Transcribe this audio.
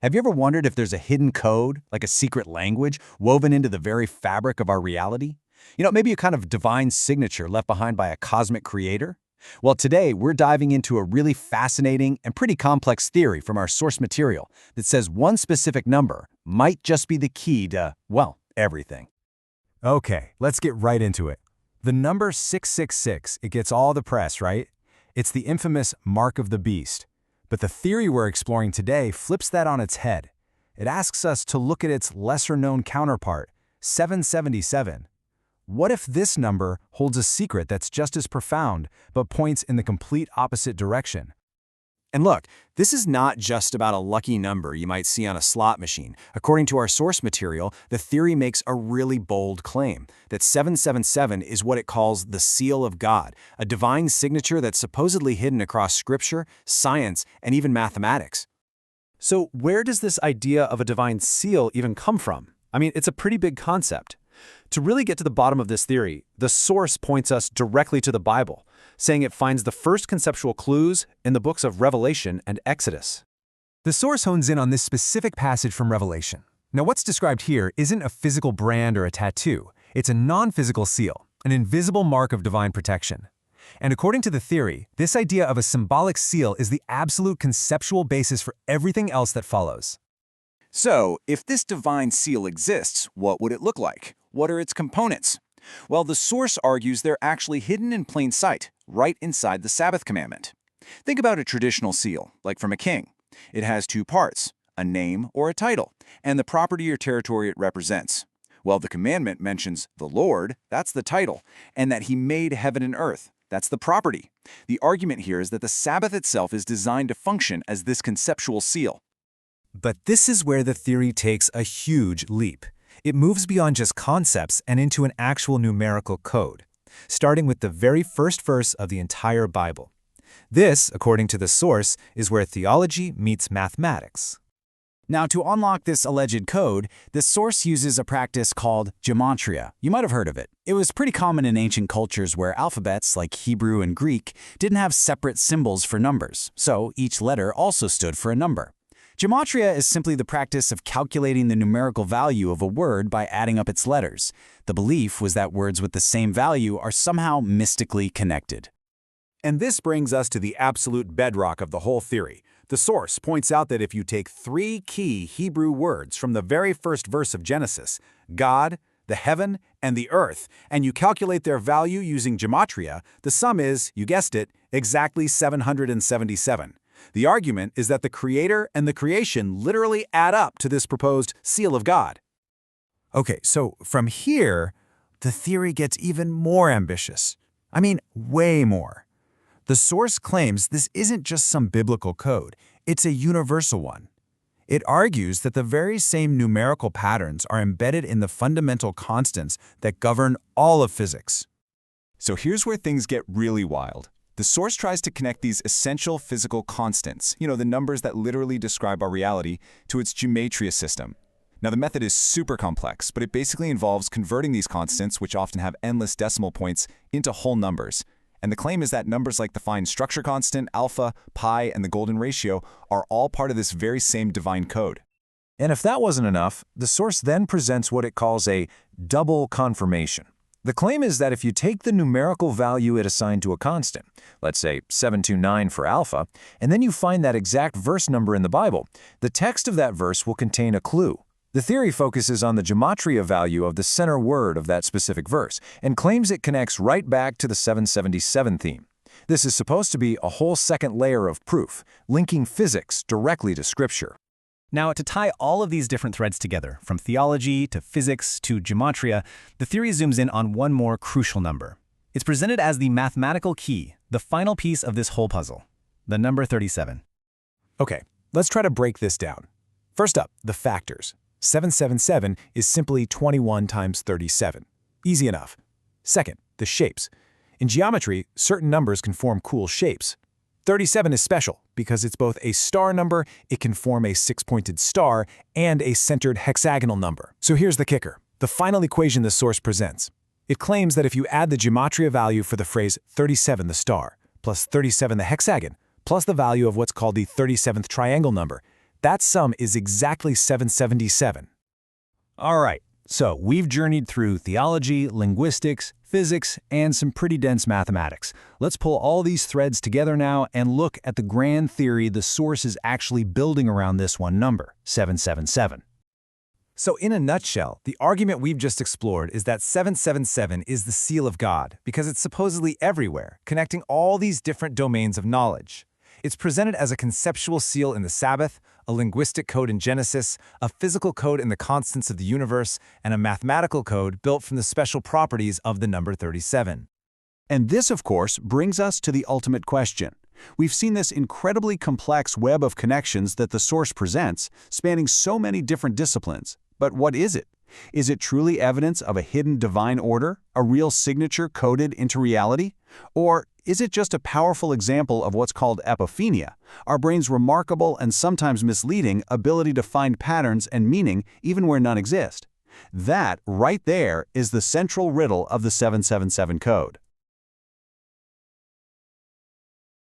Have you ever wondered if there's a hidden code, like a secret language, woven into the very fabric of our reality? Maybe a kind of divine signature left behind by a cosmic creator? Well, today we're diving into a really fascinating and pretty complex theory from our source material that says one specific number might just be the key to, well, everything. Okay, let's get right into it. The number 666, it gets all the press, right? It's the infamous Mark of the Beast. But the theory we're exploring today flips that on its head. It asks us to look at its lesser-known counterpart, 777. What if this number holds a secret that's just as profound, but points in the complete opposite direction? And look, this is not just about a lucky number you might see on a slot machine. According to our source material, the theory makes a really bold claim that 777 is what it calls the seal of God, a divine signature that's supposedly hidden across scripture, science, and even mathematics. So where does this idea of a divine seal even come from? I mean, it's a pretty big concept. To really get to the bottom of this theory, the source points us directly to the Bible, saying it finds the first conceptual clues in the books of Revelation and Exodus. The source hones in on this specific passage from Revelation. Now, what's described here isn't a physical brand or a tattoo. It's a non-physical seal, an invisible mark of divine protection. And according to the theory, this idea of a symbolic seal is the absolute conceptual basis for everything else that follows. So, if this divine seal exists, what would it look like? What are its components? Well, the source argues they're actually hidden in plain sight, right inside the Sabbath commandment. Think about a traditional seal, like from a king. It has two parts, a name or a title, and the property or territory it represents. Well, the commandment mentions the Lord, that's the title, and that he made heaven and earth, that's the property. The argument here is that the Sabbath itself is designed to function as this conceptual seal. But this is where the theory takes a huge leap. It moves beyond just concepts and into an actual numerical code, starting with the very first verse of the entire Bible. This, according to the source, is where theology meets mathematics. Now, to unlock this alleged code, the source uses a practice called gematria. You might have heard of it. It was pretty common in ancient cultures where alphabets, like Hebrew and Greek, didn't have separate symbols for numbers, so each letter also stood for a number. Gematria is simply the practice of calculating the numerical value of a word by adding up its letters. The belief was that words with the same value are somehow mystically connected. And this brings us to the absolute bedrock of the whole theory. The source points out that if you take three key Hebrew words from the very first verse of Genesis, God, the heaven, and the earth, and you calculate their value using gematria, the sum is, you guessed it, exactly 777. The argument is that the Creator and the creation literally add up to this proposed seal of God. Okay, so from here, the theory gets even more ambitious. I mean, way more. The source claims this isn't just some biblical code, it's a universal one. It argues that the very same numerical patterns are embedded in the fundamental constants that govern all of physics. So here's where things get really wild. The source tries to connect these essential physical constants, the numbers that literally describe our reality, to its gematria system. Now, the method is super complex, but it basically involves converting these constants, which often have endless decimal points, into whole numbers. And the claim is that numbers like the fine structure constant, alpha, pi, and the golden ratio are all part of this very same divine code. And if that wasn't enough, the source then presents what it calls a double confirmation. The claim is that if you take the numerical value it assigned to a constant, let's say 729 for alpha, and then you find that exact verse number in the Bible, the text of that verse will contain a clue. The theory focuses on the gematria value of the center word of that specific verse and claims it connects right back to the 777 theme. This is supposed to be a whole second layer of proof, linking physics directly to Scripture. Now, to tie all of these different threads together, from theology to physics to gematria, the theory zooms in on one more crucial number. It's presented as the mathematical key, the final piece of this whole puzzle, the number 37. Okay, let's try to break this down. First up, the factors. 777 is simply 21 times 37. Easy enough. Second, the shapes. In geometry, certain numbers can form cool shapes. 37 is special because it's both a star number, it can form a six-pointed star, and a centered hexagonal number. So here's the kicker, the final equation the source presents. It claims that if you add the gematria value for the phrase 37 the star, plus 37 the hexagon, plus the value of what's called the 37th triangle number, That sum is exactly 777. All right, so we've journeyed through theology, linguistics, physics, and some pretty dense mathematics. Let's pull all these threads together now and look at the grand theory the source is actually building around this one number, 777. So in a nutshell, the argument we've just explored is that 777 is the seal of God because it's supposedly everywhere, connecting all these different domains of knowledge. It's presented as a conceptual seal in the Sabbath, a linguistic code in Genesis, a physical code in the constants of the universe, and a mathematical code built from the special properties of the number 37. And this, of course, brings us to the ultimate question. We've seen this incredibly complex web of connections that the source presents, spanning so many different disciplines. But what is it? Is it truly evidence of a hidden divine order, a real signature coded into reality? Or is it just a powerful example of what's called epiphania, our brain's remarkable and sometimes misleading ability to find patterns and meaning even where none exist? That, right there, is the central riddle of the 777 code.